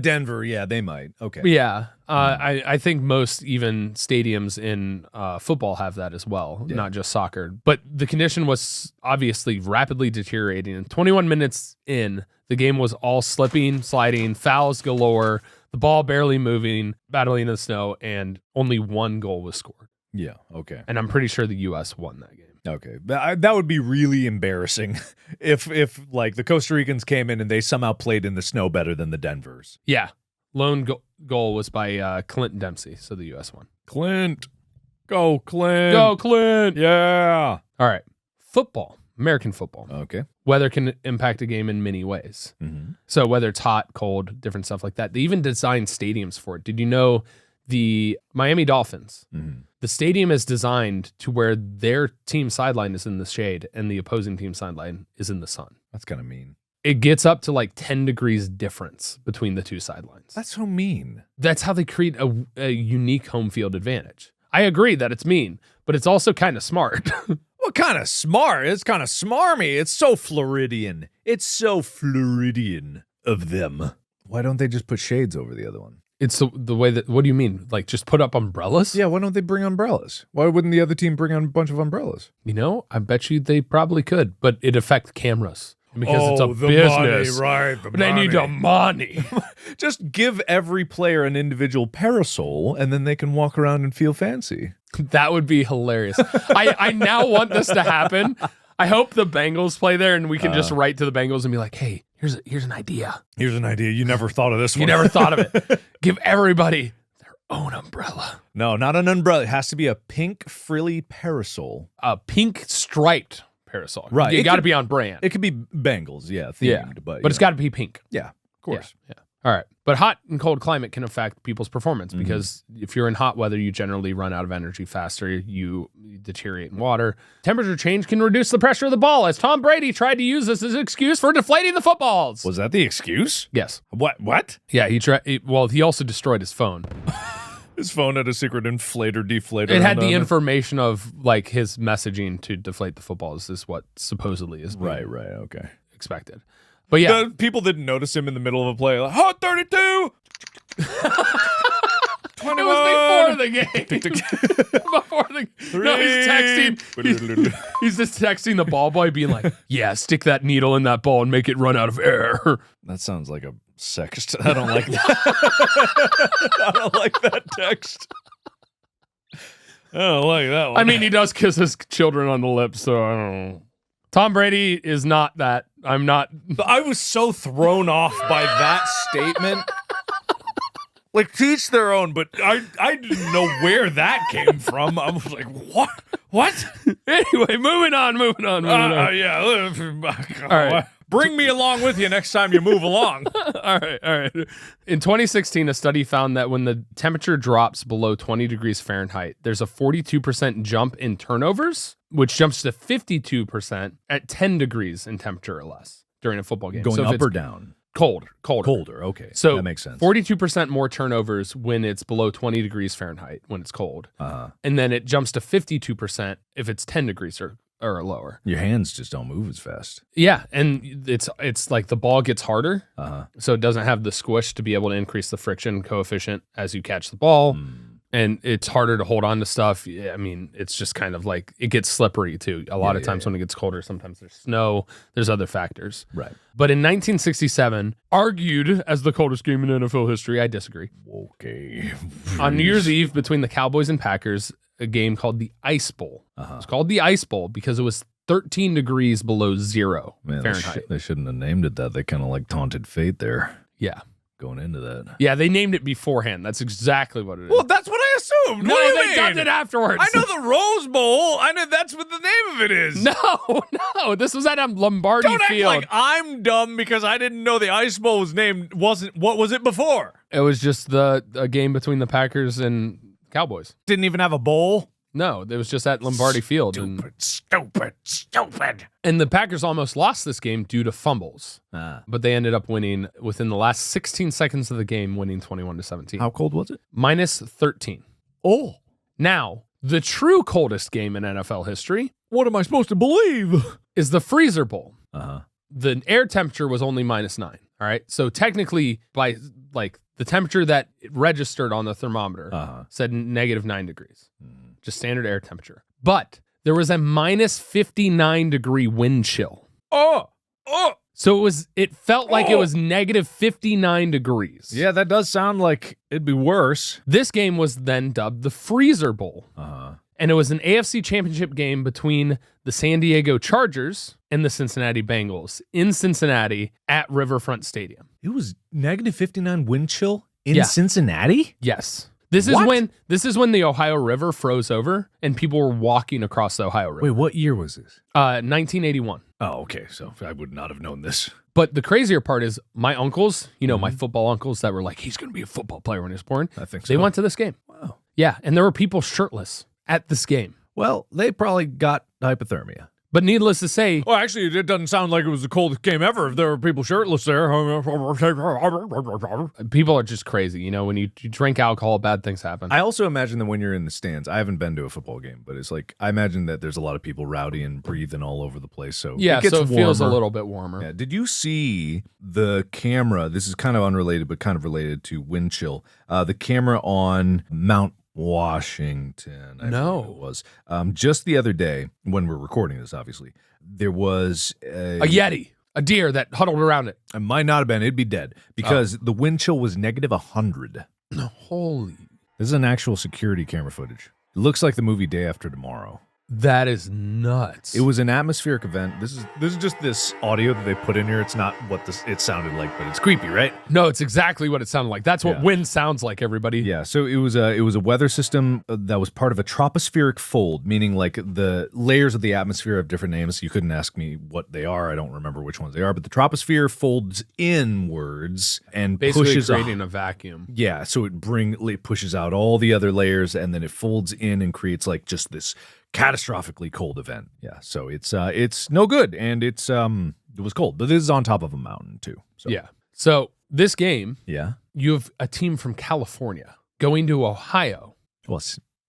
Denver, yeah, they might. Okay. Yeah, I think most even stadiums in football have that as well, not just soccer. But the condition was obviously rapidly deteriorating. And 21 minutes in, the game was all slipping, sliding, fouls galore, the ball barely moving, battling in the snow, and only one goal was scored. Yeah, okay. And I'm pretty sure the U.S. won that game. Okay. That would be really embarrassing if like the Costa Ricans came in and they somehow played in the snow better than the Denvers. Yeah. Lone goal was by Clint Dempsey, so the U.S. won. Clint. Go, Clint. Go, Clint. Yeah. All right. Football. American football. Okay. Weather can impact a game in many ways. Mm-hmm. So whether it's hot, cold, different stuff like that. They even designed stadiums for it. Did you know the Miami Dolphins, the stadium is designed to where their team sideline is in the shade and the opposing team sideline is in the sun? That's kind of mean. It gets up to like 10 degrees difference between the two sidelines. That's so mean. That's how they create a unique home field advantage. I agree that it's mean, but it's also kind of smart. What kind of smart? It's kind of smarmy. It's so Floridian. It's so Floridian of them. Why don't they just put shades over the other one? It's the way that, what do you mean? Like just put up umbrellas? Yeah, why don't they bring umbrellas? Why wouldn't the other team bring on a bunch of umbrellas? You know, I bet you they probably could, but it affects cameras. Because it's a business. Money, right? The they need the money. Just give every player an individual parasol, and then they can walk around and feel fancy. That would be hilarious. I now want this to happen. I hope the Bengals play there, and we can just write to the Bengals and be like, "Hey, here's an idea. Here's an idea. You never thought of this one. You never thought of it. Give everybody their own umbrella. No, not an umbrella. It has to be a pink frilly parasol. A pink striped parasol. Right. You got to be on brand. It could be Bengals, themed, but it's got to be pink. Yeah, of course. Yeah. All right. But hot and cold climate can affect people's performance because if you're in hot weather, you generally run out of energy faster. You deteriorate in water. Temperature change can reduce the pressure of the ball, as Tom Brady tried to use this as an excuse for deflating the footballs. Was that the excuse? Yes. What? Yeah, he also destroyed his phone. His phone had a secret inflator, deflator. It had the information of like his messaging to deflate the footballs is what supposedly is right, okay. expected. But yeah. The people didn't notice him in the middle of a play. Like, hot 32! 21! It was before the game. Before the No, he's texting. He's just texting the ball boy being like, yeah, stick that needle in that ball and make it run out of air. That sounds like a sext. I don't like that. I don't like that text. I don't like that one. I mean, he does kiss his children on the lips, so I don't know. Tom Brady is not that. I'm not. I was so thrown off by that statement. Like, teach their own, but I didn't know where that came from. I was like, what? Anyway, moving on. Yeah. All right. Bring me along with you next time you move along. All right. In 2016, a study found that when the temperature drops below 20 degrees Fahrenheit, there's a 42% jump in turnovers, which jumps to 52% at 10 degrees in temperature or less during a football game. Going up or down? Colder. Okay. So that makes sense. 42% more turnovers when it's below 20 degrees Fahrenheit when it's cold. And then it jumps to 52% if it's 10 degrees or lower. Your hands just don't move as fast. Yeah, and it's like the ball gets harder, so it doesn't have the squish to be able to increase the friction coefficient as you catch the ball, and it's harder to hold on to stuff. I mean, it's just kind of like it gets slippery too. A lot of times when it gets colder, sometimes there's snow, there's other factors. Right. But in 1967, argued as the coldest game in NFL history, I disagree. Okay. On New Year's Eve between the Cowboys and Packers, a game called the Ice Bowl. It's called the Ice Bowl because it was 13 degrees below zero Fahrenheit. They shouldn't have named it that. They kind of like taunted fate there. Yeah. Going into that. Yeah, they named it beforehand. That's exactly what it is. Well, that's what I assumed. No, what do you they mean? dubbed it afterwards. I know the Rose Bowl. I know that's what the name of it is. No. This was at Lombardi Don't act Field. like I'm dumb because I didn't know the Ice Bowl was named. What was it before? It was just a game between the Packers and Cowboys. Didn't even have a bowl. No, it was just at Lombardi Field. Stupid. And the Packers almost lost this game due to fumbles. But they ended up winning within the last 16 seconds of the game, winning 21-17. How cold was it? Minus 13. Oh. Now, the true coldest game in NFL history. What am I supposed to believe? Is the Freezer Bowl. Uh-huh. The air temperature was only -9. All right. So technically, by like the temperature that it registered on the thermometer said -9 degrees. Just standard air temperature. But there was a -59 degree wind chill. Oh. So it felt like it was negative 59 degrees. Yeah, that does sound like it'd be worse. This game was then dubbed the Freezer Bowl. And it was an AFC championship game between the San Diego Chargers and the Cincinnati Bengals in Cincinnati at Riverfront Stadium. It was negative 59 wind chill in Cincinnati? Yes. This is when the Ohio River froze over and people were walking across the Ohio River. Wait, what year was this? 1981. Oh, okay. So I would not have known this. But the crazier part is my uncles, my football uncles that were like, he's going to be a football player when he was born. I think so. They went to this game. Wow. Yeah, and there were people shirtless at this game. Well, they probably got hypothermia. But needless to say... Well, actually, it doesn't sound like it was the coldest game ever if there were people shirtless there. People are just crazy. When you drink alcohol, bad things happen. I also imagine that when you're in the stands, I haven't been to a football game, but it's like, I imagine that there's a lot of people rowdy and breathing all over the place. So yeah, it gets so it feels a warmer. little bit warmer. Yeah. Did you see the camera? This is kind of unrelated, but kind of related to wind chill. The camera on Mount Washington. I No. believe it was. Just the other day, when we're recording this, obviously, there was A Yeti, a deer that huddled around it. It might not have been. It'd be dead because the wind chill was negative 100. Holy. This is an actual security camera footage. It looks like the movie Day After Tomorrow. That is nuts. It was an atmospheric event. This is just this audio that they put in here. It's not what it sounded like, but it's creepy, right? No, it's exactly what it sounded like. That's what wind sounds like, everybody. Yeah, so it was a weather system that was part of a tropospheric fold, meaning like the layers of the atmosphere have different names. You couldn't ask me what they are. I don't remember which ones they are, but the troposphere folds inwards and Basically pushes creating a vacuum. Yeah, so it pushes out all the other layers and then it folds in and creates like just this catastrophically cold event. Yeah, so it's no good, and it was cold, but this is on top of a mountain too. So. Yeah. So this game, Yeah. you have a team from California going to Ohio. Well,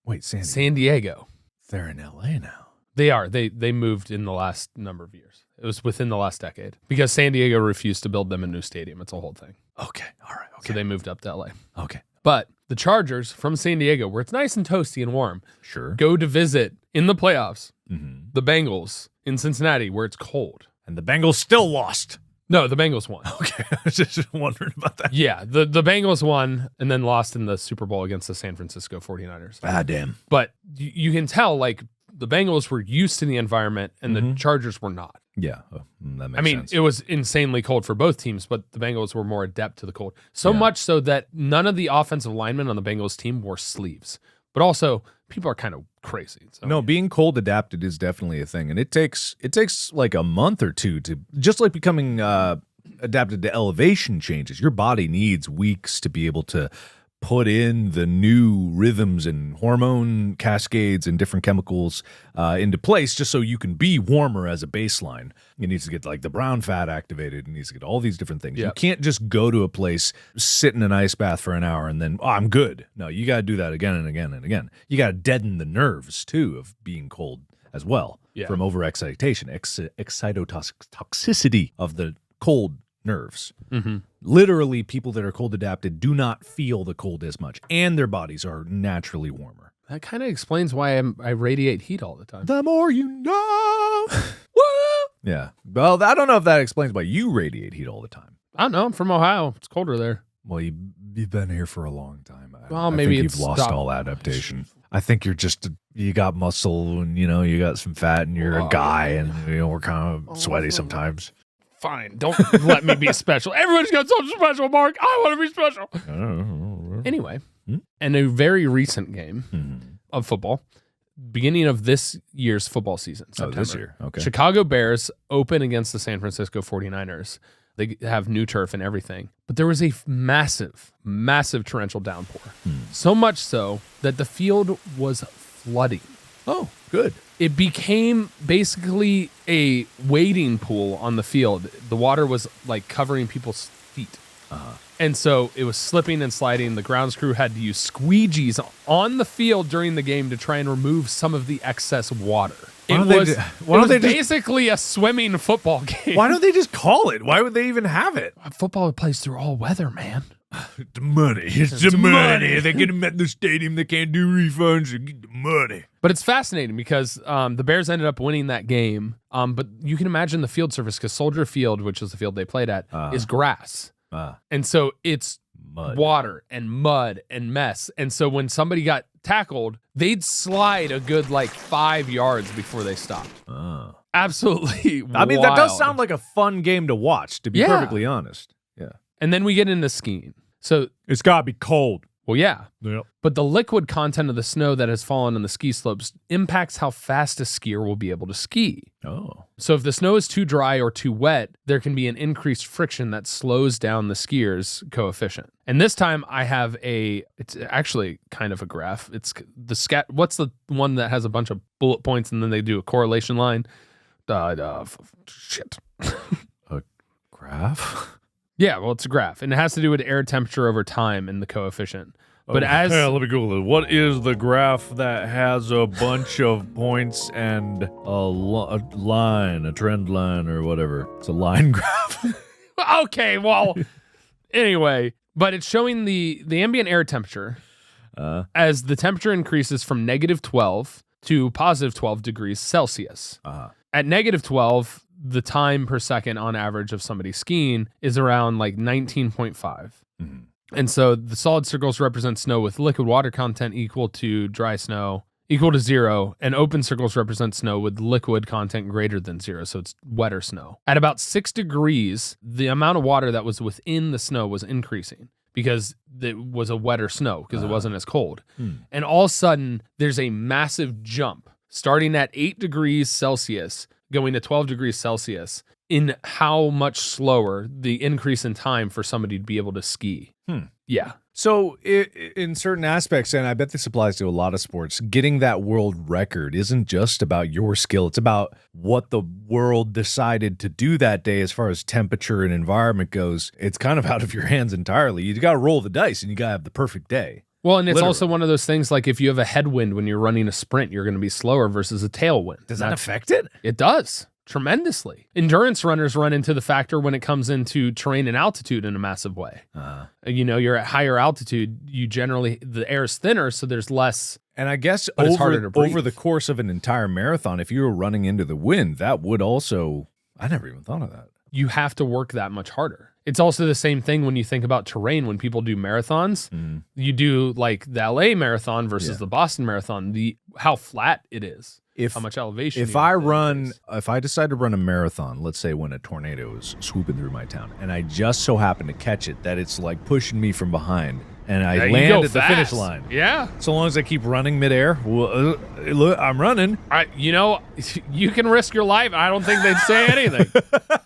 wait, San Diego. They're in LA now. They are. They moved in the last number of years. It was within the last decade because San Diego refused to build them a new stadium. It's a whole thing. Okay. All right. Okay. So they moved up to LA. Okay. But the Chargers from San Diego, where it's nice and toasty and warm, Sure. go to visit in the playoffs Mm-hmm. the Bengals in Cincinnati, where it's cold. And the Bengals still lost. No, the Bengals won. Okay. I was just wondering about that. Yeah, the Bengals won and then lost in the Super Bowl against the San Francisco 49ers. Ah, damn. But you can tell, like, the Bengals were used to the environment and the Chargers were not. Yeah. That makes sense. It was insanely cold for both teams, but the Bengals were more adept to the cold. So much so that none of the offensive linemen on the Bengals team wore sleeves. But also, people are kind of crazy. So. No, being cold adapted is definitely a thing, and it takes like a month or two to just like becoming adapted to elevation changes. Your body needs weeks to be able to put in the new rhythms and hormone cascades and different chemicals into place just so you can be warmer as a baseline. It needs to get like the brown fat activated. It needs to get all these different things. Yep. You can't just go to a place, sit in an ice bath for an hour and then, I'm good. No, you got to do that again and again and again. You got to deaden the nerves too of being cold as well from overexcitation, excitotoxicity of the cold nerves. Mm-hmm. Literally, people that are cold adapted do not feel the cold as much, and their bodies are naturally warmer. That kind of explains why I radiate heat all the time. The more you know. Woo! Yeah. Well, I don't know if that explains why you radiate heat all the time. I don't know. I'm from Ohio. It's colder there. Well, you've been here for a long time. Well, maybe think it's you've lost all adaptation. I think you got muscle and, you got some fat and you're a guy and, we're kind of sweaty sometimes. Fine. Don't let me be special. Everybody's got something special, Mark. I want to be special. Anyway, in a very recent game of football, beginning of this year's football season, September, this year. Okay. Chicago Bears open against the San Francisco 49ers. They have new turf and everything. But there was a massive, massive torrential downpour. So much so that the field was flooding. Oh, good. It became basically a wading pool on the field. The water was like covering people's feet. And so it was slipping and sliding. The grounds crew had to use squeegees on the field during the game to try and remove some of the excess water. It was basically a swimming football game. Why don't they just call it? Why would they even have it? Football plays through all weather, man. The money. It's the money. They get them at the stadium. They can't do refunds. They get the money. But it's fascinating because the Bears ended up winning that game. But you can imagine the field surface because Soldier Field, which is the field they played at, is grass. And so it's water and mud and mess. And so when somebody got tackled, they'd slide a good 5 yards before they stopped. Absolutely I mean, that wild. does sound like a fun game to watch, to be perfectly honest. Yeah. And then we get into skiing. So it's got to be cold. Well, yeah. Yep. But the liquid content of the snow that has fallen on the ski slopes impacts how fast a skier will be able to ski. Oh. So if the snow is too dry or too wet, there can be an increased friction that slows down the skier's coefficient. And this time I have it's actually kind of a graph. It's the what's the one that has a bunch of bullet points and then they do a correlation line? Shit. A graph? Yeah, well, it's a graph, and it has to do with air temperature over time and the coefficient. But let me Google it. What is the graph that has a bunch of points and a line, a trend line, or whatever? It's a line graph. Okay, well, anyway, but it's showing the ambient air temperature as the temperature increases from -12 to +12 degrees Celsius. At -12, the time per second on average of somebody skiing is around 19.5. And so the solid circles represent snow with liquid water content equal to dry snow equal to 0, and open circles represent snow with liquid content greater than 0, so it's wetter snow. At about 6 degrees, the amount of water that was within the snow was increasing because it was a wetter snow because it wasn't as cold. And all of a sudden, there's a massive jump starting at 8 degrees Celsius going to 12 degrees Celsius in how much slower the increase in time for somebody to be able to ski. Yeah. So in certain aspects, and I bet this applies to a lot of sports, getting that world record isn't just about your skill. It's about what the world decided to do that day as far as temperature and environment goes. It's kind of out of your hands entirely. You got to roll the dice and you got to have the perfect day. Well, and it's also one of those things like if you have a headwind when you're running a sprint, you're going to be slower versus a tailwind. Does that affect it? It does. Tremendously. Endurance runners run into the factor when it comes into terrain and altitude in a massive way. You're at higher altitude, the air is thinner, so there's less. And I guess it's harder to breathe. Over the course of an entire marathon, if you were running into the wind, that would also, I never even thought of that. You have to work that much harder. It's also the same thing when you think about terrain. When people do marathons, you do like the LA marathon versus the Boston marathon, how flat it is. How much elevation? If I decide to run a marathon, let's say when a tornado is swooping through my town, and I just so happen to catch it, that it's like pushing me from behind, and I land at the finish line. Yeah. So long as I keep running midair, look, I'm running. You can risk your life. I don't think they'd say anything.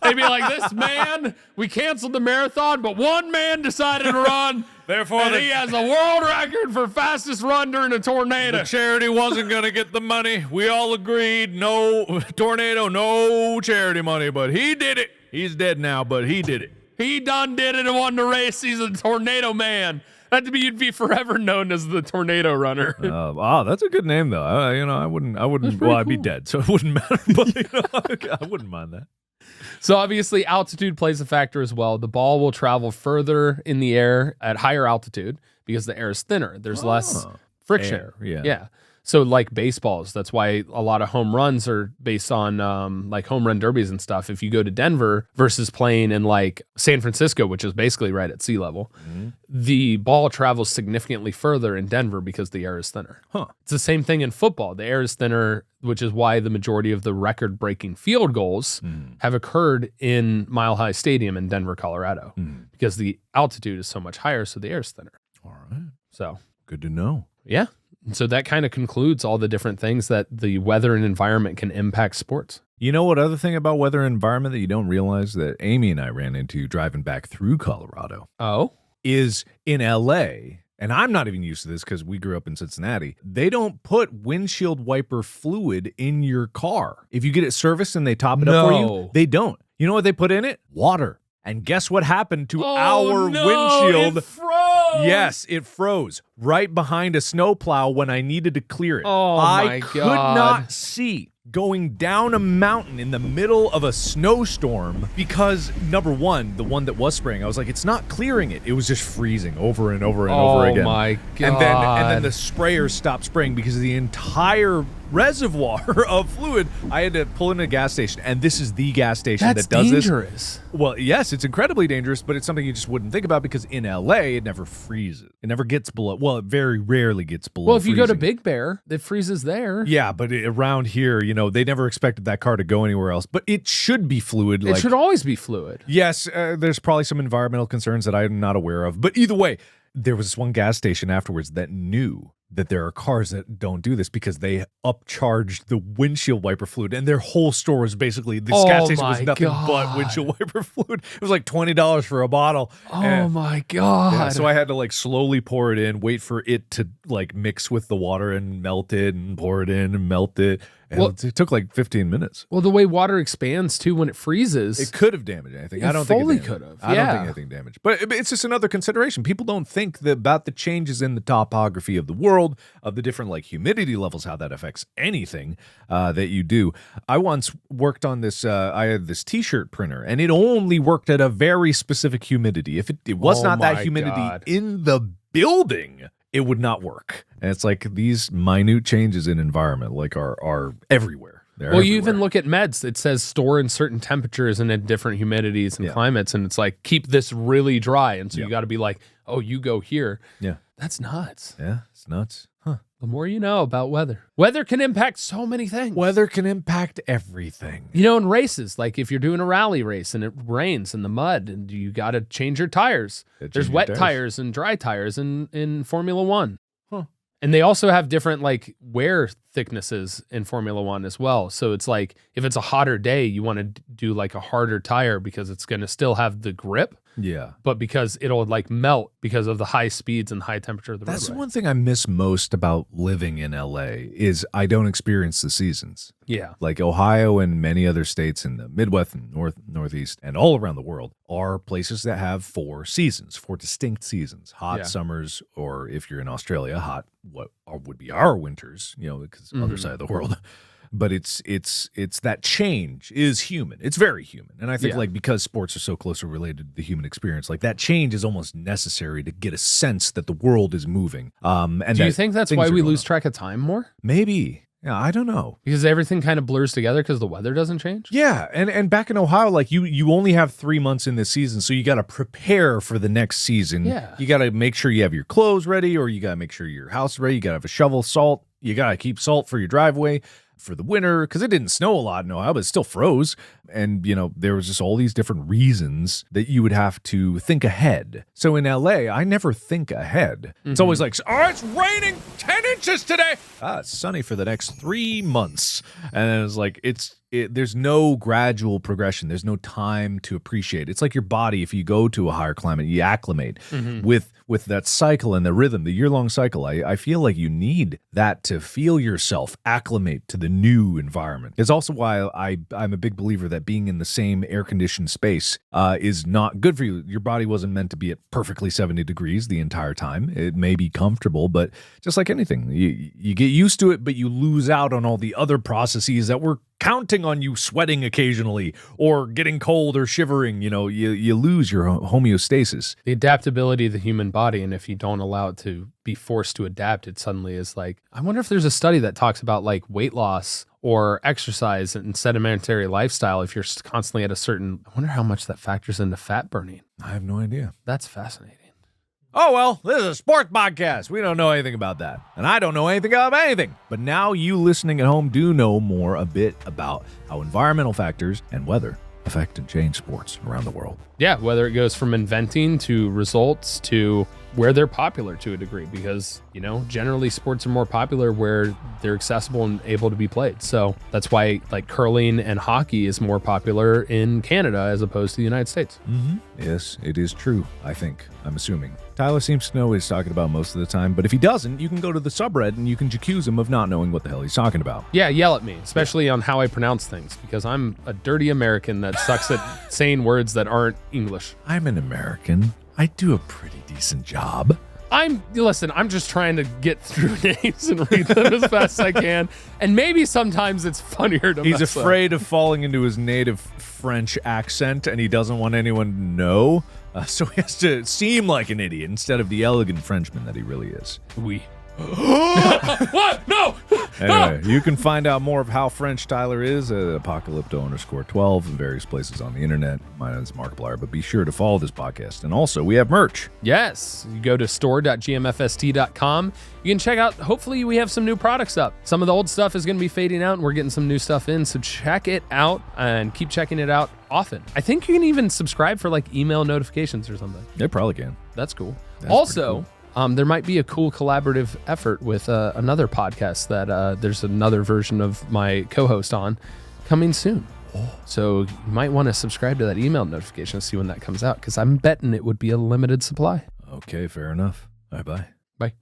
They'd be like, "This man, we canceled the marathon, but one man decided to run." Therefore, he has a world record for fastest run during a tornado. The charity wasn't going to get the money. We all agreed, no tornado, no charity money, but he did it. He's dead now, but he did it. He done did it and won the race. He's a tornado man. You'd be forever known as the tornado runner. That's a good name, though. I wouldn't. Well, I'd be dead, so it wouldn't matter. But I wouldn't mind that. So obviously altitude plays a factor as well. The ball will travel further in the air at higher altitude because the air is thinner. There's less friction. Yeah. So like baseballs, that's why a lot of home runs are based on like home run derbies and stuff. If you go to Denver versus playing in like San Francisco, which is basically right at sea level, the ball travels significantly further in Denver because the air is thinner. It's the same thing in football. The air is thinner, which is why the majority of the record-breaking field goals have occurred in Mile High Stadium in Denver, Colorado, because the altitude is so much higher, so the air is thinner. All right. So good to know. Yeah. So that kind of concludes all the different things that the weather and environment can impact sports. You know what other thing about weather and environment that you don't realize that Amy and I ran into driving back through Colorado? Is in LA, and I'm not even used to this because we grew up in Cincinnati, they don't put windshield wiper fluid in your car. If you get it serviced and they top it up for you, they don't. You know what they put in it? Water. And guess what happened to our windshield? It froze. Yes, it froze right behind a snowplow when I needed to clear it. Oh, I could not see going down a mountain in the middle of a snowstorm because, number one, the one that was spraying, I was like, it's not clearing it. It was just freezing over and over and over again. Oh, my God. And then the sprayer stopped spraying because the entire reservoir of fluid, I had to pull in a gas station, and this is the gas station that does dangerous. this. Well, yes, it's incredibly dangerous, but it's something you just wouldn't think about because in LA, it never freezes. It never gets below, well, it very rarely gets below Well, if you go to freezing. Big Bear, it freezes there. Yeah, but around here, they never expected that car to go anywhere else. But it should be fluid. It should always be fluid. Yes, there's probably some environmental concerns that I'm not aware of. But either way, there was this one gas station afterwards that knew that there are cars that don't do this because they upcharged the windshield wiper fluid, and their whole store was basically, this gas station was nothing but windshield wiper fluid. It was like $20 for a bottle. Oh my God. Yeah, so I had to slowly pour it in, wait for it to mix with the water and melt it, and pour it in and melt it. And it took 15 minutes. Well, the way water expands too when it freezes. It could have damaged anything. I don't think it could have. I don't think anything damaged. But it's just another consideration. People don't think about the changes in the topography of the world, of the different humidity levels, how that affects anything that you do. I once worked on this, I had this t-shirt printer, and it only worked at a very specific humidity. If it was not that humidity in the building, it would not work. And it's these minute changes in environment are everywhere. They're everywhere. You even look at meds. It says store in certain temperatures and in different humidities and climates, and it's keep this really dry. And so you got to be oh, you go here. Yeah. That's nuts. Yeah, it's nuts. Huh. The more you know about weather. Weather can impact so many things. Weather can impact everything. In races, if you're doing a rally race and it rains in the mud and you got to change your tires. There's wet tires and dry tires in Formula One. Huh. And they also have different wear thicknesses in Formula One as well. So it's if it's a hotter day, you want to do a harder tire because it's going to still have the grip. Yeah. But because it'll melt because of the high speeds and high temperature of the roadway. That's one thing I miss most about living in LA is I don't experience the seasons. Yeah. Ohio and many other states in the Midwest and Northeast and all around the world are places that have 4 seasons, 4 distinct seasons. Hot summers, or if you're in Australia, hot what would be our winters, because other side of the world. But it's that change is human. It's very human. And I think because sports are so closely related to the human experience, that change is almost necessary to get a sense that the world is moving. And do you think that's why we lose track of time more? Maybe. Yeah, I don't know. Because everything kind of blurs together because the weather doesn't change? Yeah, and back in Ohio, you only have 3 months in this season, so you got to prepare for the next season. Yeah. You got to make sure you have your clothes ready, or you got to make sure your house is ready. You got to have a shovel, salt. You got to keep salt for your driveway for the winter, because it didn't snow a lot in Ohio, but it still froze. And, there was just all these different reasons that you would have to think ahead. So in LA, I never think ahead. It's always it's raining 10 inches today. It's sunny for the next 3 months. And it's there's no gradual progression. There's no time to appreciate. It's like your body, if you go to a higher climate, you acclimate with that cycle and the rhythm, the year-long cycle. I feel like you need that to feel yourself acclimate to the new environment. It's also why I'm a big believer that being in the same air-conditioned space is not good for you. Your body wasn't meant to be at perfectly 70 degrees the entire time. It may be comfortable, but just like anything, you get used to it, but you lose out on all the other processes that were counting on you sweating occasionally or getting cold or shivering. You lose your homeostasis. The adaptability of the human body, and if you don't allow it to be forced to adapt, it suddenly is I wonder if there's a study that talks about weight loss or exercise and sedentary lifestyle. If you're constantly at a certain, I wonder how much that factors into fat burning. I have no idea. That's fascinating. Oh, well, this is a sports podcast. We don't know anything about that. And I don't know anything about anything. But now you listening at home do know a bit about how environmental factors and weather affect and change sports around the world. Yeah, whether it goes from inventing to results to where they're popular to a degree, because, generally sports are more popular where they're accessible and able to be played. So that's why curling and hockey is more popular in Canada as opposed to the United States. Mm-hmm. Yes, it is true, I'm assuming. Tyler seems to know what he's talking about most of the time, but if he doesn't, you can go to the subreddit and you can accuse him of not knowing what the hell he's talking about. Yeah, yell at me, especially on how I pronounce things, because I'm a dirty American that sucks at saying words that aren't English. I'm an American. I do a pretty decent job. Listen, I'm just trying to get through names and read them as fast as I can. And maybe sometimes it's funnier to He's mess afraid of falling into his native French accent, and he doesn't want anyone to know. So he has to seem like an idiot instead of the elegant Frenchman that he really is. Oui. What? No! Anyway, you can find out more of how French Tyler is at apocalypto_12 in various places on the internet. My name is Markiplier, but be sure to follow this podcast. And also, we have merch. Yes. You go to store.gmfst.com. You can check out, hopefully we have some new products up. Some of the old stuff is going to be fading out and we're getting some new stuff in. So check it out and keep checking it out often. I think you can even subscribe for like email notifications or something. They probably can. That's cool. That's Also, pretty there might be a cool collaborative effort with another podcast that there's another version of my co-host on coming soon. So you might want to subscribe to that email notification to see when that comes out, because I'm betting it would be a limited supply. Okay, fair enough. Bye-bye. Bye.